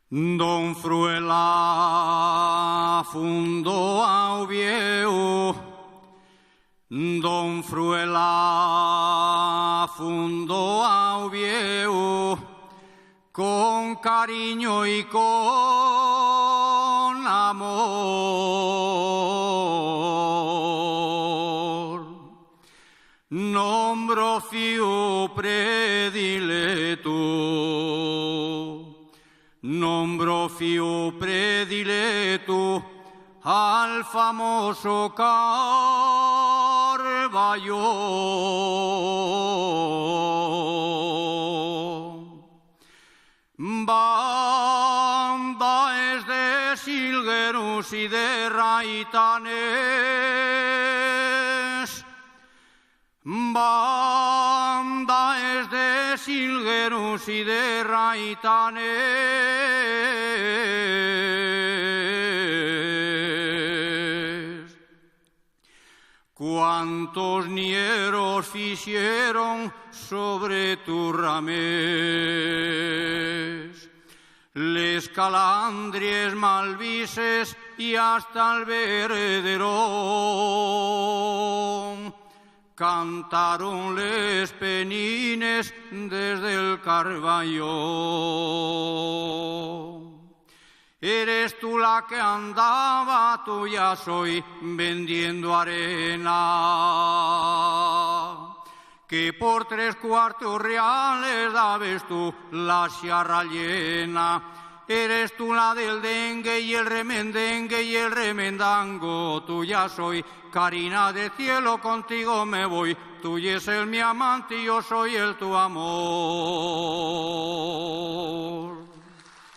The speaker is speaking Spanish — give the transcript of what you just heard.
Don Fruela fundó a Oviedo, Don Fruela fundó a Oviedo con cariño y con amor. Nombro fiu predileto, nombro fiu predileto al famoso Carballo. Banda es de silgueros y de raitanes, banda es de silgueros y de raitanes. Cuántos nieros fixeron sobre tu ramés, les calandries malvises y hasta el verderón. Cantaron les penines desde el Carballo. Eres tú la que andaba, tú ya soy, vendiendo arena, que por 3 cuartos reales dabes tú la sierra llena. Eres tú la del dengue y el remendengue y el remendango, tú ya soy, Carina de cielo, contigo me voy, tú es el mi amante y yo soy el tu amor.